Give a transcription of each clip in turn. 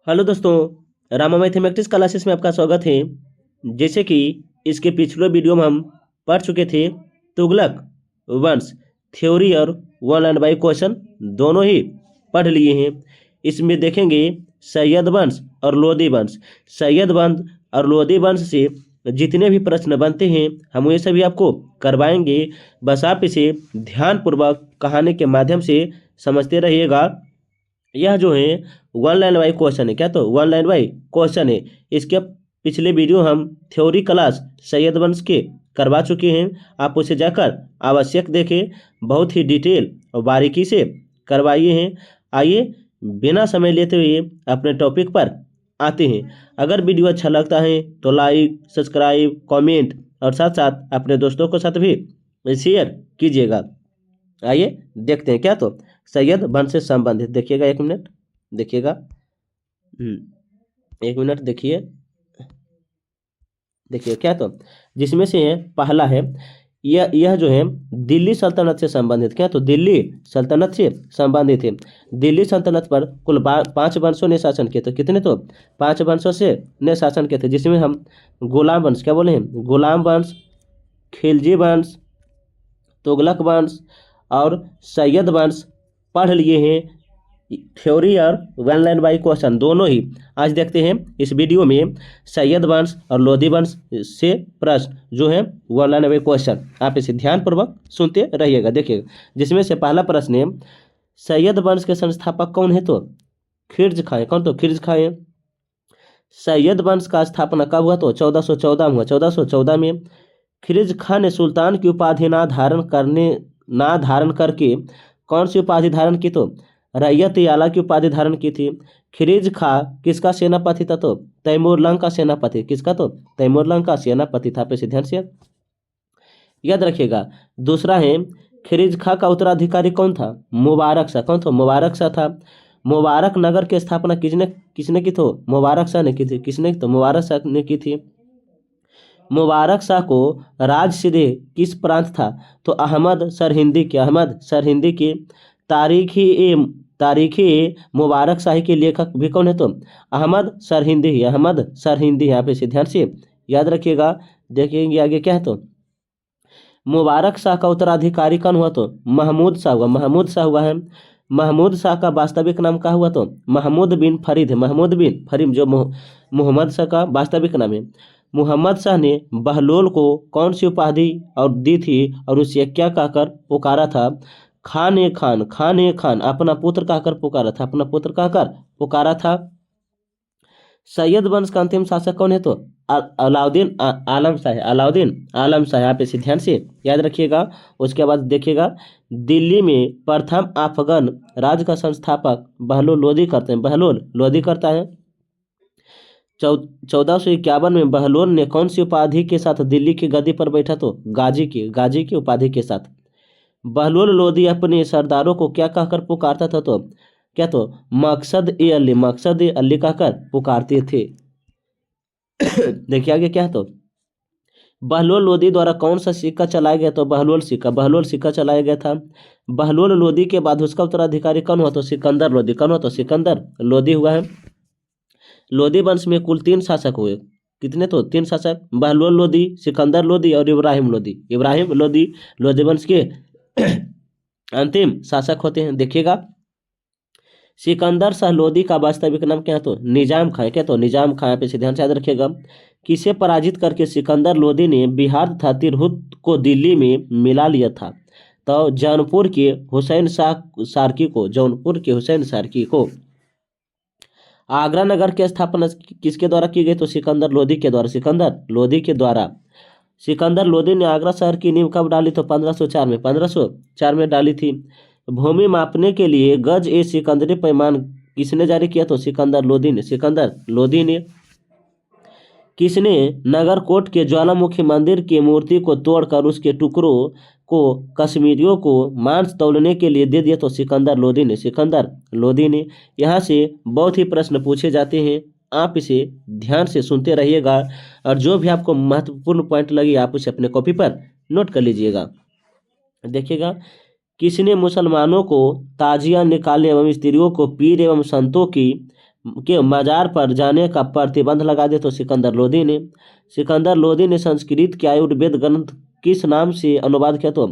Hello दोस्तों, Rama mathematics classes में आपका स्वागत है। जैसे कि इसके पिछले वीडियो में हम पढ़ चुके थे तुगलक वंश थ्योरी और वन लाइन बाई क्वेश्चन दोनों ही पढ़ लिए हैं। इसमें देखेंगे सैयद वंश और लोदी वंश। सैयद वंश और लोदी वंश से जितने भी प्रश्न बनते हैं हम ये सभी आपको करवाएंगे। बस आप इसे ध्यानपूर्वक कहानी के माध्यम से समझते रहिएगा। यह जो है वन लाइन बाई क्वेश्चन है। क्या तो वन लाइन बाई क्वेश्चन है। इसके पिछले वीडियो हम थ्योरी क्लास सैयद वंश के करवा चुके हैं। आप उसे जाकर आवश्यक देखें, बहुत ही डिटेल और बारीकी से करवाइए हैं। आइए बिना समय लेते हुए अपने टॉपिक पर आते हैं। अगर वीडियो अच्छा लगता है तो लाइक, सब्सक्राइब, कमेंट और साथ साथ अपने दोस्तों के साथ भी शेयर कीजिएगा। आइए देखते हैं। क्या तो सैयद वंश से संबंधित देखिएगा, एक मिनट देखिएगा। एक मिनट देखिए। क्या तो जिसमें से पहला है यह जो है दिल्ली सल्तनत से संबंधित। क्या तो दिल्ली सल्तनत से संबंधित है। दिल्ली सल्तनत पर कुल 5 वंशों ने शासन किए। तो कितने? तो 5 वंशों से ने शासन किए थे, जिसमें हम गुलाम वंश, क्या बोले हैं, गुलाम वंश, खिलजी वंश, तुगलक वंश और सैयद वंश पढ़ लिए हैं। थ्योरी और वन लाइन बाई क्वेश्चन दोनों ही आज देखते हैं इस वीडियो में। सैयद वंश और लोदी वंश से प्रश्न जो है वन लाइन बाई क्वेश्चन, आप इसे ध्यानपूर्वक सुनते रहिएगा। देखिएगा, जिसमें से पहला प्रश्न है सैयद वंश के संस्थापक कौन है? तो खिर्ज खां। कौन? तो खिर्ज खां है। सैयद वंश का स्थापना कब हुआ? तो 1414 में हुआ। 1414 में खिर्ज खां ने सुल्तान की उपाधि ना धारण करके कौन सी उपाधि धारण की? तो रैयत आला की उपाधि धारण की थी। खिरिज खां किसका सेनापति था? तो तैमूरलंग का सेनापति। किसका? तो तैमूरलंग का सेनापति था। पे ध्यान से याद रखिएगा। दूसरा है खिरिज खां का उत्तराधिकारी कौन था? मुबारक शाह। कौन था? मुबारक शाह था। मुबारक नगर की स्थापना किसने की? तो मुबारक शाह ने की थी। किसने? तो मुबारक शाह ने की थी। मुबारक शाह को राज सिरे किस प्रांत था? तो अहमद सरहिंदी की तारीखी मुबारक शाही के लेखक भी कौन है? तो अहमद सरहिंदी। यहाँ पे इसे ध्यान से याद रखिएगा। देखेंगे आगे क्या है। तो मुबारक शाह का उत्तराधिकारी कौन हुआ? तो महमूद शाह हुआ है। महमूद शाह का वास्तविक नाम क्या हुआ? तो महमूद बिन फरीद है। महमूद बिन फरीद जो मोहम्मद शाह का वास्तविक नाम है। मोहम्मद शाह ने बहलोल को कौन सी उपाधि और दी थी और उसे क्या कहकर पुकारा था? खान ए खान अपना पुत्र कहकर पुकारा था। सैयद वंश का अंतिम शासक कौन है? तो अलाउद्दीन आलम शाह। आप इसे ध्यान से याद रखिएगा। उसके बाद देखिएगा, दिल्ली में प्रथम अफगान राज का संस्थापक बहलोल लोदी करता है। 1451 में बहलोल ने कौन सी उपाधि के साथ दिल्ली की गद्दी पर बैठा? तो गाजी की उपाधि के साथ। बहलोल लोदी अपने सरदारों को क्या कहकर पुकारता था? तो क्या? तो मकसद ए अली कहकर पुकारते थे। देखिए आगे क्या है। तो बहलोल लोदी द्वारा कौन सा सिक्का चलाया गया? तो बहलोल सिक्का चलाया गया था। बहलोल लोदी के बाद उसका उत्तराधिकारी कौन हुआ? तो सिकंदर लोदी। कौन हुआ? तो सिकंदर लोदी हुआ है। लोदी वंश में कुल 3 शासक हुए। कितने? तो 3 शासक, बहलोल लोदी, सिकंदर लोदी और इब्राहिम लोदी लोदी वंश के अंतिम शासक होते हैं। देखिएगा, सिकंदर शाह लोदी का वास्तविक नाम क्या है? तो निजाम खां। क्या? तो निजाम खां। पे ध्यान से याद रखिएगा। किसे पराजित करके सिकंदर लोदी ने बिहार तथा तिरहुत को दिल्ली में मिला लिया था? तो जौनपुर के हुसैन सार्की को। आगरा नगर की स्थापना किसके द्वारा की गई? तो सिकंदर लोदी के द्वारा। सिकंदर लोदी ने आगरा शहर की नींव कब डाली? तो 1504 में डाली थी। भूमि मापने के लिए गज ए सिकंदरी पैमान किसने जारी किया? तो सिकंदर लोदी ने। किसने नगरकोट के ज्वालामुखी मंदिर की मूर्ति को तोड़कर उसके टुकड़ों को कश्मीरियों को मांस तौलने के लिए दे दिया? तो सिकंदर लोदी ने। यहाँ से बहुत ही प्रश्न पूछे जाते हैं। आप इसे ध्यान से सुनते रहिएगा और जो भी आपको महत्वपूर्ण पॉइंट लगे आप उसे अपने कॉपी पर नोट कर लीजिएगा। देखिएगा, किसने मुसलमानों को ताजिया निकालने एवं स्त्रियों को पीर एवं संतों की के मजार पर जाने का प्रतिबंध लगा दे तो सिकंदर लोदी ने। सिकंदर लोदी ने संस्कृत के आयुर्वेद ग्रंथ किस नाम से अनुवाद किया तो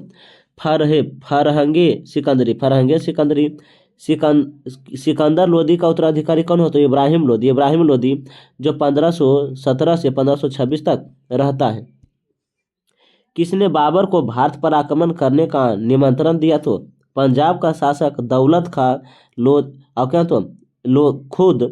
फरहंगे सिकंदरी, फरहंगे सिकंदरी। सिकंदर लोदी का उत्तराधिकारी कौन हो तो इब्राहिम लोदी, इब्राहिम लोदी, जो 1517 से 1526 तक रहता है। किसने बाबर को भारत पर आक्रमण करने का निमंत्रण दिया तो पंजाब का शासक दौलत खां लोध, और क्या तो लो खुद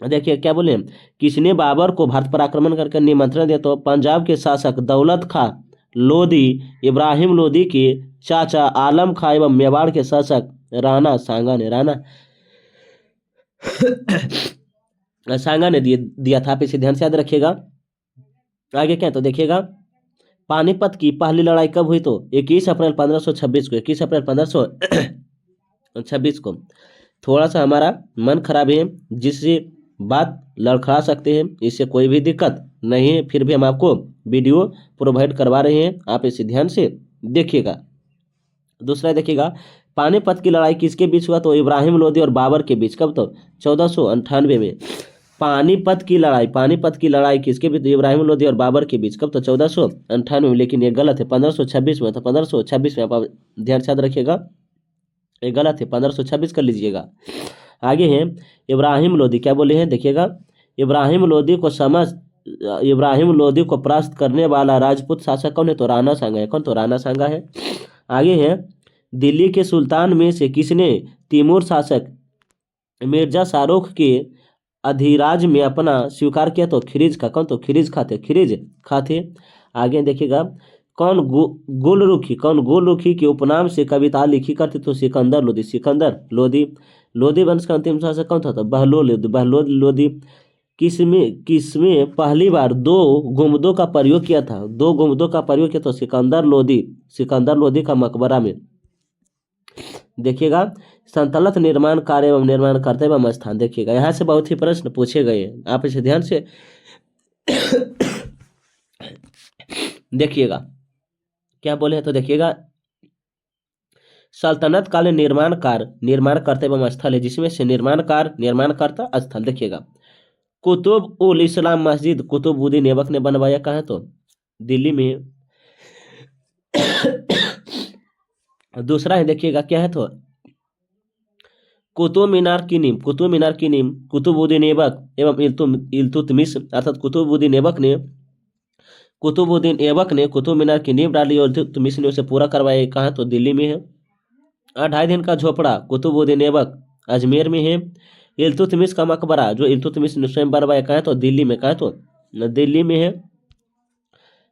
देखिए क्या बोले, किसने बाबर को भारत पर आक्रमण करके निमंत्रण दिया तो पंजाब के शासक दौलत खां लोधी, इब्राहिम लोधी के चाचा आलम खां एवं मेवाड़ के शासक राणा सांगा ने, राणा सांगा ने दिया था। आप इसे ध्यान से याद रखिएगा। आगे क्या तो देखिएगा, पानीपत की पहली लड़ाई कब हुई तो 21 अप्रैल 1526 को, 21 अप्रैल 1526 को। थोड़ा सा हमारा मन खराब है, जिससे बात लड़खड़ा सकते हैं, इससे कोई भी दिक्कत नहीं है, फिर भी हम आपको वीडियो प्रोवाइड करवा रहे हैं, आप इसे ध्यान से देखिएगा। दूसरा देखिएगा, पानीपत की लड़ाई किसके बीच हुआ तो इब्राहिम लोदी और बाबर के बीच, कब तो 1498 में। पानीपत की लड़ाई किसके बीच, इब्राहिम लोदी और बाबर के बीच, कब तो 1498 में। लेकिन ये गलत है, 1526 में था, 1526 में। आप ध्यान से याद रखिएगा, ये गलत है, 1526 कर लीजिएगा। आगे है इब्राहिम लोदी, क्या बोले हैं देखिएगा, इब्राहिम लोदी को परास्त करने वाला राजपूत शासक कौन है तो राणा सांगा है, कौन तो राणा सांगा है। आगे है दिल्ली के सुल्तान में से किसने तैमूर शासक मिर्जा शाहरुख के अधिराज में अपना स्वीकार किया तो खिरिज का, कौन तो खिरिज खाते। आगे देखिएगा, कौन गुलरुखी के उपनाम से कविता लिखी करते तो सिकंदर लोदी। लोदी वंश का अंतिम शासक कौन था तो बहलोद लोदी। किसमें पहली बार 2 गुंबदों का प्रयोग किया था, 2 गुंबदों का प्रयोग किया तो सिकंदर लोदी का मकबरा में। देखिएगा, संतलत निर्माण कार्य एवं निर्माण करते एवं स्थान, देखिएगा यहाँ से बहुत ही प्रश्न पूछे गए हैं, आप इसे ध्यान से देखिएगा क्या बोले हैं तो देखिएगा, सल्तनत कालीन निर्माण करते एवं स्थल है, जिसमें से निर्माण करता स्थल। देखिएगा, कुतुब उल इस्लाम मस्जिद कुतुबुद्दीन ऐबक ने बनवाया, कहाँ तो दिल्ली में। दूसरा है देखिएगा क्या है तो कुतुब मीनार की नींव कुतुबुद्दीन ऐबक एवं इल्तुतमिश, अर्थात कुतुबुद्दीन ऐबक ने कुतुब मीनार की नींव डाली और इल्तुतमिश ने उसे पूरा करवाया, कहाँ तो दिल्ली में है। 2.5 दिन का झोपड़ा कुतुबुद्दीन ऐबक अजमेर में है। इल्तुतमिश का मकबरा जो इल्तुतमिश ने स्वयं बनवाया, कहाँ तो दिल्ली में, कहाँ तो दिल्ली में है।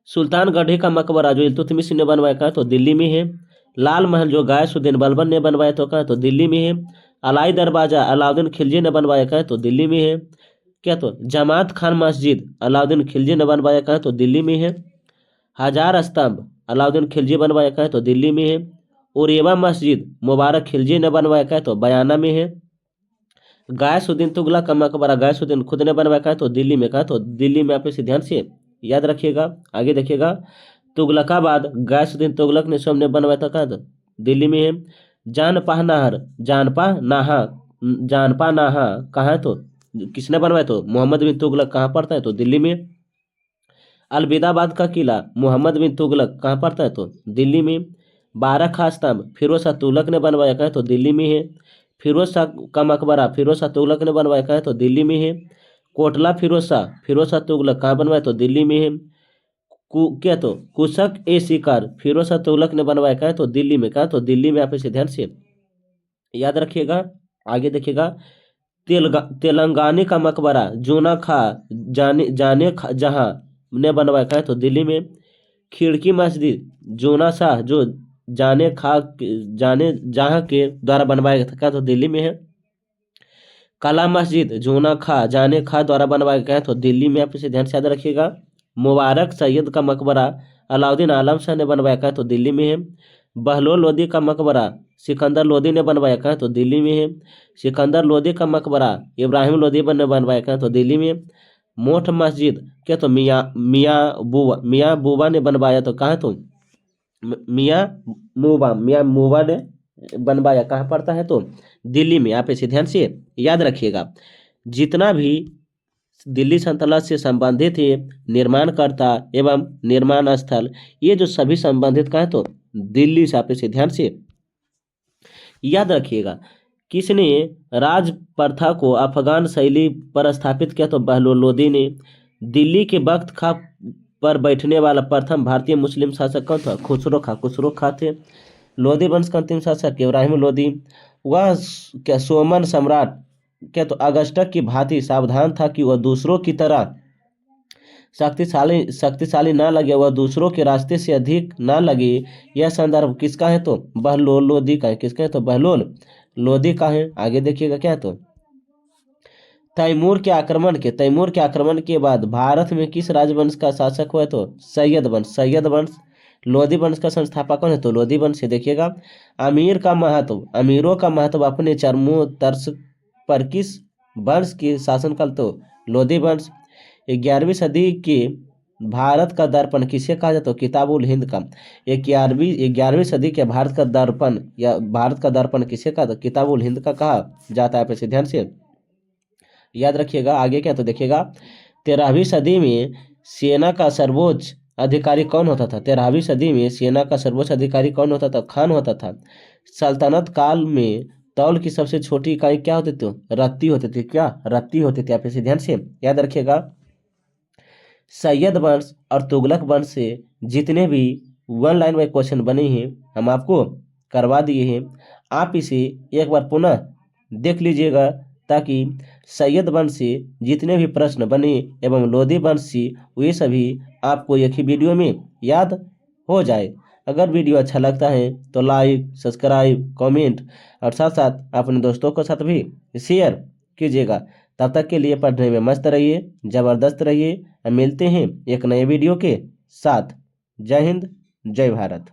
सुल्तानगढ़ी का मकबरा जो इल्तुतमिश ने बनवाया, कहाँ तो दिल्ली में है। लाल महल जो गयासुद्दीन बलबन ने बनवाया तो कहाँ तो दिल्ली में है। अलाई दरवाजा अलाउद्दीन खिलजी ने बनवाया, कहाँ तो दिल्ली में है। क्या तो जमात खान मस्जिद अलाउद्दीन खिलजी ने बनवाया, कहाँ तो दिल्ली में है। हजार स्तंभ अलाउद्दीन खिलजी बनवाया, कहाँ तो दिल्ली में है। उरेवा मस्जिद मुबारक खिलजी ने बनवाया, कहाँ तो बयाना में है। गयासुद्दीन तुगलक का मकबरा गयासुद्दीन खुद ने बनवाया, कहाँ तो दिल्ली में, कहाँ तो दिल्ली में। आप इसे ध्यान से याद रखिएगा। आगे देखिएगा, तुगलकाबाद गयासुद्दीन तुगलक ने स्वयं ने बनवाया था, कहाँ तो दिल्ली में है। जानपा नाहा कहाँ तो किसने बनवाया तो मोहम्मद बिन तुगलक, कहाँ पड़ता है तो दिल्ली में। अलविदाबाद का किला मोहम्मद बिन तुगलक, कहाँ पड़ता है तो दिल्ली में। 12 खास स्तंभ फिरोज शाह तुगलक ने बनवाया, कहाँ तो दिल्ली में है। फिरोज शाह का मकबरा फिरोज शाह तुगलक ने बनवाया, कहाँ तो दिल्ली में है। कोटला फिरोज शाह तुगलक, कहाँ बनवाया तो दिल्ली में है। क्या तो कुशक ए शिकार फिरोज शाह तुगलक ने बनवाया, कहाँ तो दिल्ली में, कहाँ तो दिल्ली में। आप इसे ध्यान से याद रखिएगा। आगे देखिएगा, तेलंगानी का मकबरा जूना खा जहां ने बनवाया, कहाँ तो दिल्ली में। खिड़की मस्जिद जूना शाह जो जाने जहां के द्वारा बनवाया गया था, कहाँ तो दिल्ली में है। कला मस्जिद जूना खा जाने खा द्वारा बनवाया गया तो दिल्ली में। आप इसे ध्यान से याद रखिएगा। मुबारक सैयद का मकबरा अलाउद्दीन आलम शाह ने बनवाया, कहाँ तो दिल्ली में है। बहलोल लोदी का मकबरा सिकंदर लोदी ने बनवाया, कहाँ तो दिल्ली में है। सिकंदर लोदी का मकबरा इब्राहिम लोदी ने बनवाया, कहाँ तो दिल्ली में। मोठ मस्जिद क्या तो मियाँ बुबा ने बनवाया तो कहाँ तो मियाँ मुबा ने बनवाया, कहाँ पड़ता है तो दिल्ली में। आप इसे ध्यान से याद रखिएगा। जितना भी दिल्ली सल्तनत से संबंधित है निर्माणकर्ता एवं निर्माण स्थल, ये जो सभी संबंधित कहाँ है तो दिल्ली से। आप इसे ध्यान से याद रखिएगा। किसने राज प्रथा को अफगान शैली पर स्थापित किया तो बहलोल लोदी ने। दिल्ली के बख्त खा पर बैठने वाला प्रथम भारतीय मुस्लिम शासक कौन था? खुसरो खा। खुसरो खा थे। लोधी वंश का अंतिम शासक इब्राहिम लोधी। वह क्या सोमन सम्राट क्या तो अगस्टक की भांति सावधान था कि वह दूसरों की तरह शक्तिशाली शक्तिशाली ना लगे, वह दूसरों के रास्ते से अधिक ना लगे। यह संदर्भ किसका है तो बहलोल लोधी का है। किसका है तो बहलोल लोधी का है। आगे देखिएगा क्या है तो तैमूर के आक्रमण के बाद भारत में किस राजवंश का शासक हुआ तो सैयद वंश। सैयद वंश। लोधी वंश का संस्थापक कौन है तो लोधी वंश से। देखिएगा अमीरों का महत्व अपने चरमोत्कर्ष पर किस वंश के शासनकाल तो लोधी वंश। 11वीं सदी के भारत का दर्पण किसे कहा जाता है? किताब उल हिंद का। 11वीं सदी के भारत का दर्पण या भारत का दर्पण किसे कहा था? किताब उल हिंद का कहा जाता है। आप इसे ध्यान से याद रखिएगा। आगे क्या तो देखिएगा 13वीं सदी में सेना का सर्वोच्च अधिकारी कौन होता था? 13वीं सदी में सेना का सर्वोच्च अधिकारी कौन होता था? खान होता था। सल्तनत काल में तौल की सबसे छोटी इकाई क्या होती थी? रत्ती होती थी। क्या? रत्ती होती थी। आप इसे ध्यान से याद रखिएगा। सैयद वंश और तुगलक वंश से जितने भी वन लाइन में क्वेश्चन बने हैं हम आपको करवा दिए हैं। आप इसे एक बार पुनः देख लीजिएगा ताकि सैयद वंश से जितने भी प्रश्न बने एवं लोधी वंश से वे सभी आपको एक ही वीडियो में याद हो जाए। अगर वीडियो अच्छा लगता है तो लाइक, सब्सक्राइब, कमेंट और साथ साथ अपने दोस्तों के साथ भी शेयर कीजिएगा। तब तक के लिए पढ़ने में मस्त रहिए, जबरदस्त रहिए। मिलते हैं एक नए वीडियो के साथ। जय हिंद, जय भारत।